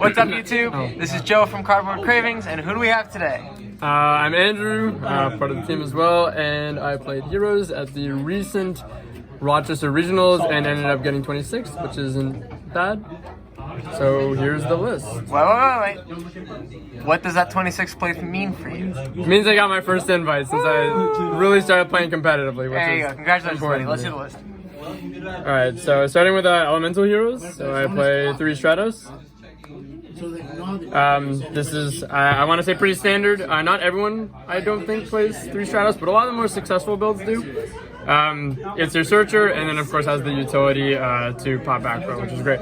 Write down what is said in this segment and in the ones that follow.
What's up, YouTube? This is Joe from Cravings, and who do we have today? I'm Andrew, part of the team as well, and I played Heroes at the recent Rochester Regionals and ended up getting 26th, which isn't bad. So here's the list. Wait. What does that 26th place mean for you? It means I got my first invite since I really started playing competitively. There you go. Congratulations, buddy. Let's see the list. Alright, so starting with Elemental Heroes, so I play 3 Stratos. This is, I want to say, pretty standard. Not everyone, I don't think, plays 3 Stratos, but a lot of the more successful builds do. It's your Searcher, and then of course has the utility to pop back row, which is great.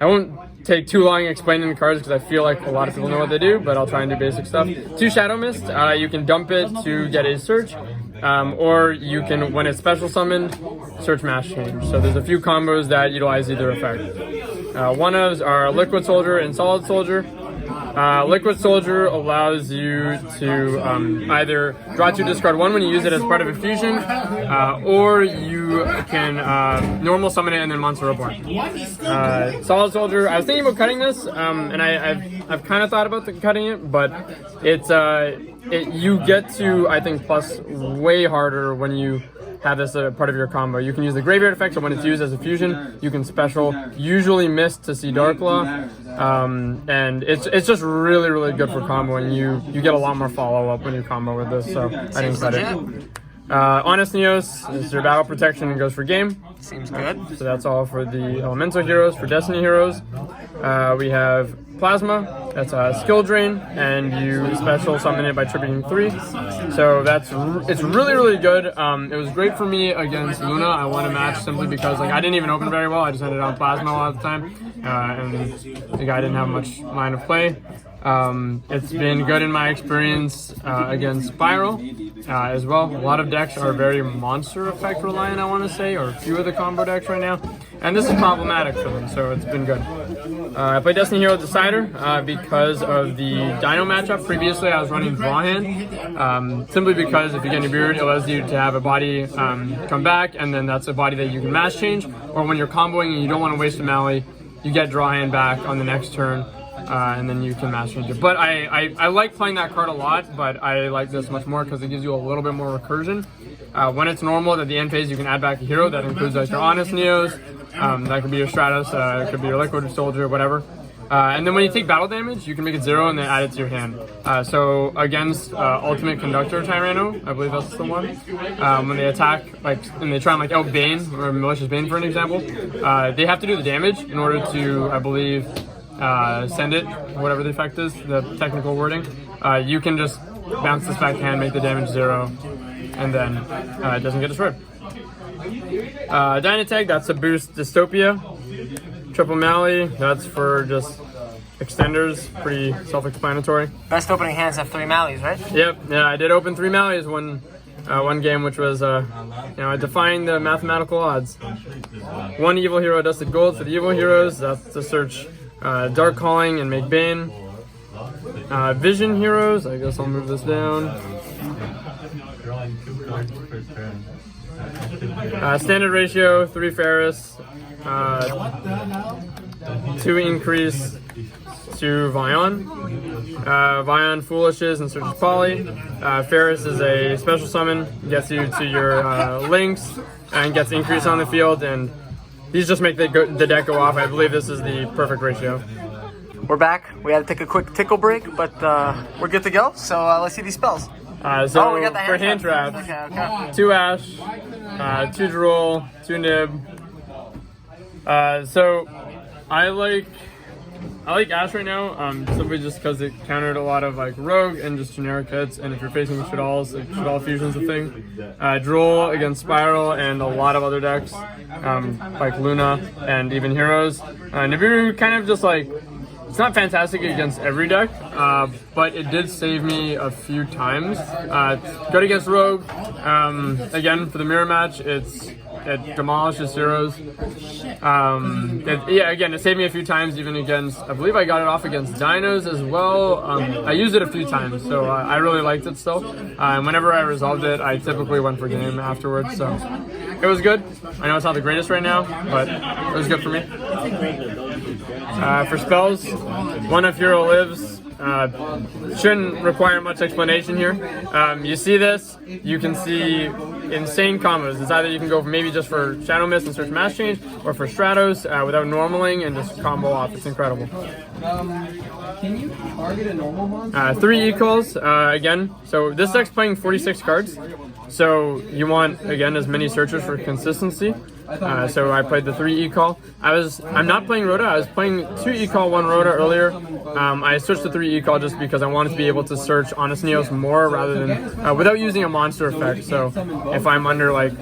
I won't take too long explaining the cards because I feel like a lot of people know what they do, but I'll try and do basic stuff. 2 Shadow Mist, you can dump it to get a search, or you can, when it's special summoned, search mass change. So there's a few combos that utilize either effect. One of are Liquid Soldier and Solid Soldier. Liquid Soldier allows you to either draw 2, discard 1 when you use it as part of a fusion, or you can normal summon it and then Monster Reborn. Solid Soldier, I was thinking about cutting this, and I've kind of thought about cutting it, but you get to, I think, plus way harder when you have this part of your combo. You can use the Graveyard effect, so when it's used as a fusion, you can special, usually miss to see Dark Law, and it's just really, really good for comboing. You get a lot more follow-up when you combo with this, so I didn't cut it. Honest Neos is your battle protection and goes for game. Seems good. So that's all for the Elemental Heroes. For Destiny Heroes, we have Plasma, that's a skill drain, and you special summon it by tripping 3. So it's really, really good. It was great for me against Luna. I won a match simply because I didn't even open very well. I just ended on Plasma a lot of the time, and the guy didn't have much line of play. It's been good in my experience against Spiral as well. A lot of decks are very monster effect reliant, I want to say, or a few of the combo decks right now, and this is problematic for them, so it's been good. I played Destiny Hero Decider because of the Dino matchup. Previously I was running Draw Hand, simply because if you get your beard, it allows you to have a body come back, and then that's a body that you can mass change, or when you're comboing and you don't want to waste a melee, you get Draw Hand back on the next turn. And then you can mass change it. But I like playing that card a lot, but I like this much more because it gives you a little bit more recursion. When it's normal at the end phase, you can add back a hero. That includes like your Honest Neos, that could be your Stratos, it could be your Liquid Soldier, whatever. And then when you take battle damage, you can make it 0 and then add it to your hand. So against Ultimate Conductor Tyranno, I believe that's the one, when they attack, and they try and out Bane, or Malicious Bane for an example, they have to do the damage in order to, I believe, send it, whatever the effect is, the technical wording. You can just bounce this back hand, make the damage 0, and then it doesn't get destroyed. Dynatag, that's to boost Dystopia. Triple Mally, that's for just extenders, pretty self-explanatory. Best opening hands have 3 Mallies, right? Yep, yeah, I did open 3 Mallies one game, which was, defying the mathematical odds. 1 Evil Hero Dusted Gold for the Evil Heroes, that's to search Dark Calling and make Bane. Vision Heroes, I guess I'll move this down. Standard ratio, 3 Ferris, 2 increase to Vion. Vion Foolishes and Searches Poly. Ferris is a special summon, gets you to your links and gets increase on the field, and these just make the deck go off. I believe this is the perfect ratio. We're back. We had to take a quick tickle break, but we're good to go. So let's see these spells. We got the for hand trap, okay. 2 Ash, 2 Drool, 2 Nib. So I like Ash right now, simply just because it countered a lot of Rogue and just generic hits, and if you're facing Shadal's, Shadal Fusion's a thing. Drool against Spiral and a lot of other decks, like Luna and even Heroes. Nibiru kind of just it's not fantastic against every deck, but it did save me a few times. Good against Rogue. Again, for the mirror match, it demolishes heroes. It saved me a few times, even against, I believe I got it off against Dinos as well. I used it a few times, so I really liked it still. And whenever I resolved it, I typically went for game afterwards, so it was good. I know it's not the greatest right now, but it was good for me. For spells, one if hero lives. Shouldn't require much explanation here. You see this, you can see insane combos. It's either you can go maybe just for Shadow Mist and search Mass Change, or for Stratos without normaling and just combo off. It's incredible. Can you target a normal monster? 3 e-calls, again. So this deck's playing 46 cards. So you want, again, as many searchers for consistency. So I played the 3 e-call. I'm not playing Rhoda. I was playing 2 e-call, 1 Rhoda earlier. I switched to 3 e-call just because I wanted to be able to search Honest Neos more rather than without using a monster effect. So if I'm under like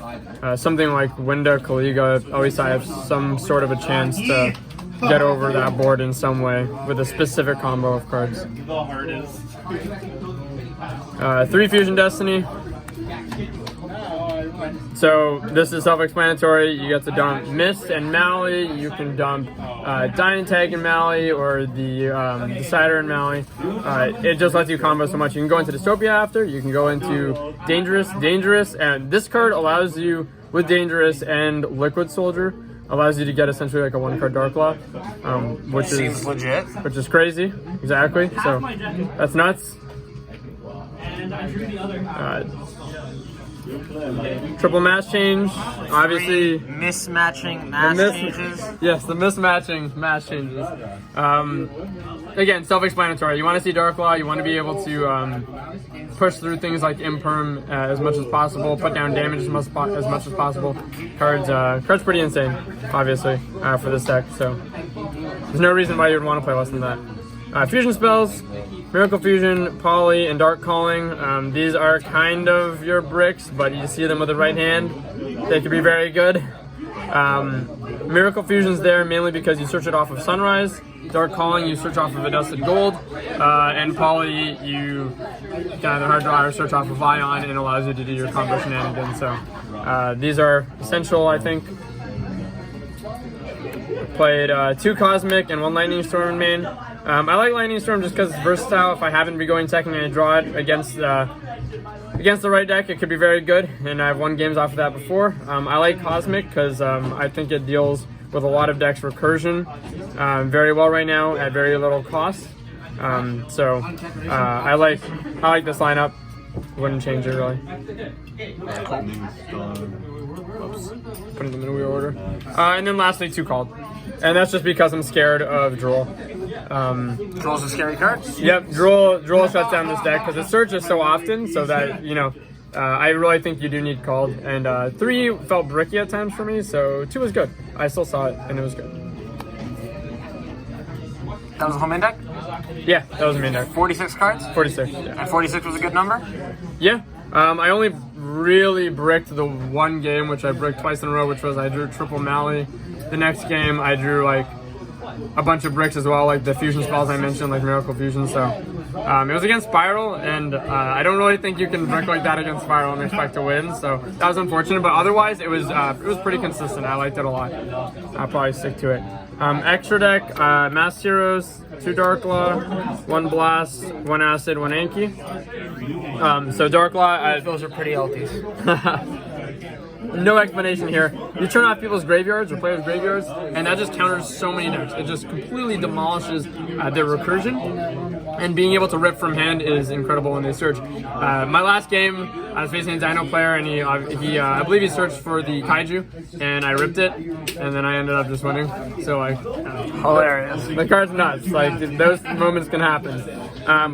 something like Winda, Kaliga, at least I have some sort of a chance to get over that board in some way with a specific combo of cards. 3 Fusion Destiny. So this is self-explanatory. You get to dump Mist and Mally. You can dump Dynatag and Mally, or the Decider and Mally. It just lets you combo so much. You can go into Dystopia after. You can go into Dangerous, and this card allows you, with Dangerous and Liquid Soldier, allows you to get essentially like a 1-card Dark Law, which Seems legit. Which is crazy. Exactly. So that's nuts. Triple Mass Change, obviously. Mismatching mass changes. Yes, the mismatching mass changes. Again, self-explanatory. You want to see Dark Law. You want to be able to push through things like Imperm as much as possible, put down damage as much as possible. Cards pretty insane, obviously, for this deck. So there's no reason why you would want to play less than that. Fusion spells. Miracle Fusion, Poly, and Dark Calling. These are kind of your bricks, but you see them with the right hand. They could be very good. Miracle Fusion's there mainly because you search it off of Sunrise. Dark Calling, you search off of Adjusted Gold. And Poly, you can either hard draw or search off of Ion, and allows you to do your combo shenanigans. So these are essential, I think. Played 2 Cosmic and 1 Lightning Storm in main. I like Lightning Storm just because it's versatile. If I happen to be going second and I draw it against the right deck, it could be very good, and I've won games off of that before. I like Cosmic because I think it deals with a lot of decks recursion very well right now at very little cost. I like this lineup. Wouldn't change it really. Put it in the middle order. And then lastly, 2 Called. And that's just because I'm scared of Droll. Droll's a scary card? Yep, Droll shuts down this deck because it searches so often, so that, I really think you do need Called. And 3 felt bricky at times for me, so 2 was good. I still saw it, and it was good. That was a home in deck? Yeah, that was a main deck. 46 cards? 46, yeah. And 46 was a good number? Yeah. I only really bricked the 1 game, which I bricked twice in a row, which was I drew triple Mally. The next game, I drew like a bunch of bricks as well, like the fusion spells I mentioned, like Miracle Fusion. So it was against Spiral, and I don't really think you can brick like that against Spiral and expect to win. So that was unfortunate, but otherwise it was pretty consistent. I liked it a lot. I'll probably stick to it. Extra deck, Masked Heroes, 2 Dark Law, 1 Blast, 1 Acid, 1 Anki. So Dark Law, Those are pretty LTs. No explanation here. You turn off people's graveyards or players' graveyards, and that just counters so many decks. It just completely demolishes their recursion. And being able to rip from hand is incredible when they search. My last game, I was facing a Dino player, and he I believe he searched for the Kaiju, and I ripped it, and then I ended up just winning. So Hilarious. the card's nuts. Like, those moments can happen.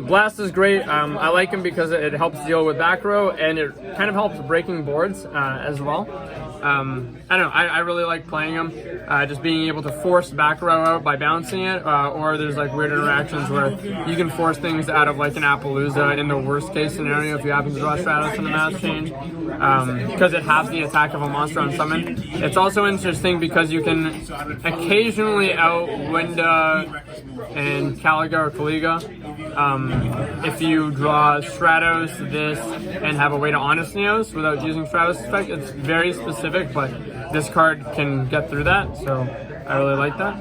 Blast is great. I like him because it helps deal with back row, and it kind of helps breaking boards as well. I don't know, I really like playing him, just being able to force back row out by bouncing it, or there's like weird interactions where you can force things out of like an Appaloosa in the worst case scenario if you happen to draw Stratos in the Mass Change, because it halves the attack of a monster on summon. It's also interesting because you can occasionally out Winda and Caliga or Kaliga if you draw Stratos, this, and have a way to Honest Neos without using Stratos effect. It's very specific, but this card can get through that, so I really like that.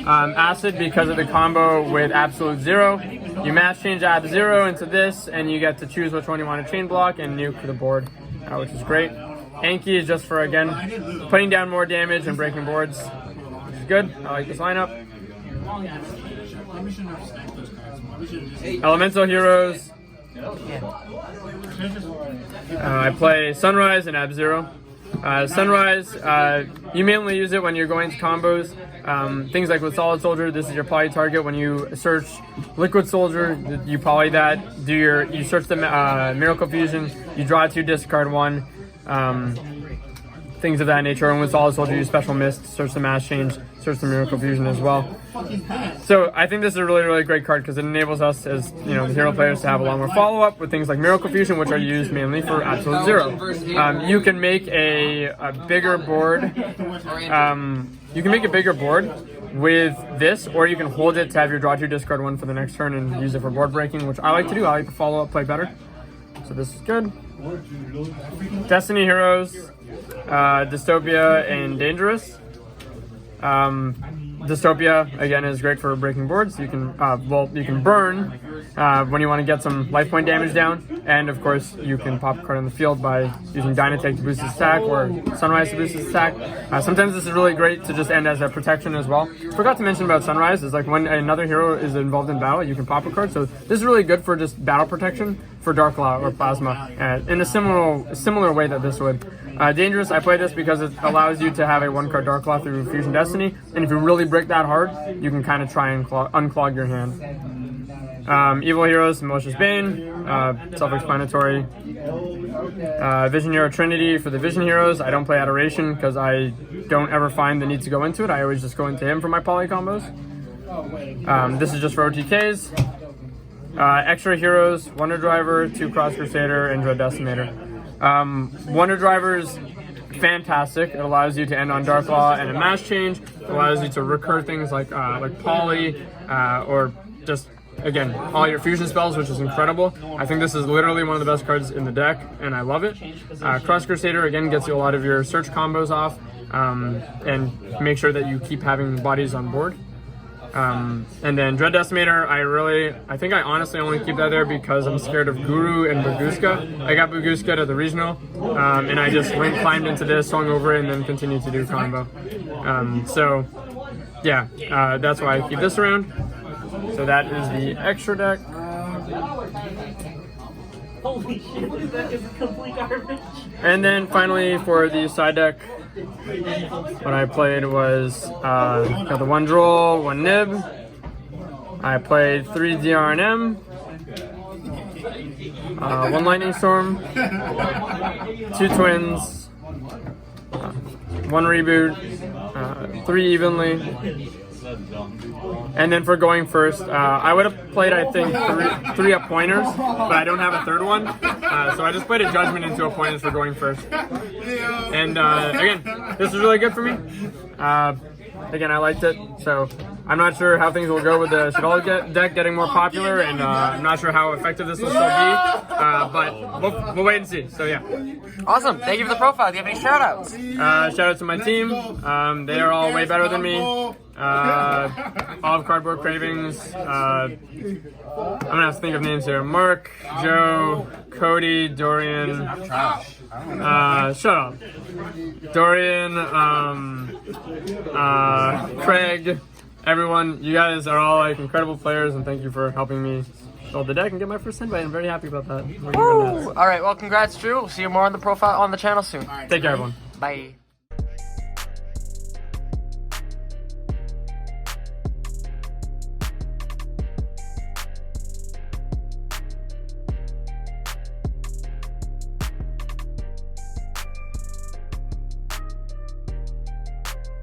Acid, because of the combo with Absolute Zero. You Mass Change Ab Zero into this, and you get to choose which one you want to chain block and nuke the board, which is great. Anki is just for, again, putting down more damage and breaking boards, which is good. I like this lineup. Elemental Heroes. I play Sunrise and Ab-Zero. Sunrise, you mainly use it when you're going to combos. Things like with Solid Soldier, this is your poly target. When you search Liquid Soldier, you poly that. You search the Miracle Fusion, you draw 2, discard 1. Things of that nature. And with Solid Soldier, you Special Mist, search the Mass Change, search the Miracle Fusion as well. So I think this is a really, really great card because it enables us as the hero players to have a lot more follow-up with things like Miracle Fusion, which are used mainly for Absolute Zero. You can make a bigger board. You can make a bigger board with this, or you can hold it to have your draw 2, discard 1 for the next turn and use it for board breaking, which I like to do. I like to follow-up play better. So this is good. Destiny Heroes, Dystopia, and Dangerous. Dystopia again is great for breaking boards. You can you can burn when you want to get some life point damage down, and of course you can pop a card on the field by using Dynatech to boost its attack or Sunrise to boost its attack. Sometimes this is really great to just end as a protection as well. Forgot to mention about Sunrise is like when another hero is involved in battle, you can pop a card. So this is really good for just battle protection for Dark Law or Plasma in a similar way that this would. Dangerous, I play this because it allows you to have a 1-card Dark Law through Fusion Destiny, and if you really break that hard, you can kind of try and unclog your hand. Evil Heroes, Malicious Bane, self-explanatory. Vision Hero Trinity for the Vision Heroes. I don't play Adoration because I don't ever find the need to go into it. I always just go into him for my poly combos. This is just for OTKs. Extra Heroes, Wonder Driver, 2 Cross Crusader, and Dread Decimator. Wonder Driver's fantastic. It allows you to end on Dark Law and a Mass Change. It allows you to recur things like Poly, or just, again, all your fusion spells, which is incredible. I think this is literally one of the best cards in the deck, and I love it. Cross Crusader, again, gets you a lot of your search combos off, and make sure that you keep having bodies on board. And then Dread Decimator, I think I honestly only keep that there because I'm scared of Guru and Baguska. I got Baguska to the regional, and I just climbed into this, swung over it, and then continued to do combo. So yeah, that's why I keep this around. So that is the extra deck. Holy shit, that is complete garbage. And then finally for the side deck, what I played was got the 1 Droll, 1 Nib. I played 3 DRNM, 1 Lightning Storm, 2 Twins, 1 Reboot, 3 Evenly. And then for going first, I would have played, I think, 3 up pointers, but I don't have a 3rd one. So I just played a Judgment into a pointers for going first. And again, this is really good for me. Again, I liked it. So I'm not sure how things will go with the Shaddoll deck getting more popular, and I'm not sure how effective this will still be. But we'll wait and see. So yeah. Awesome. Thank you for the profile. Do you have any shout outs? Shout out to my team. They are all way better than me. All of Cardboard Cravings. I'm gonna have to think of names here. Mark, Joe, Cody, Dorian. Shut up. Dorian, Craig, everyone. You guys are all like incredible players, and thank you for helping me build the deck and get my first invite. I'm very happy about that. All right. Well, congrats, Drew. We'll see you more on the profile on the channel soon. Take care, everyone. Bye.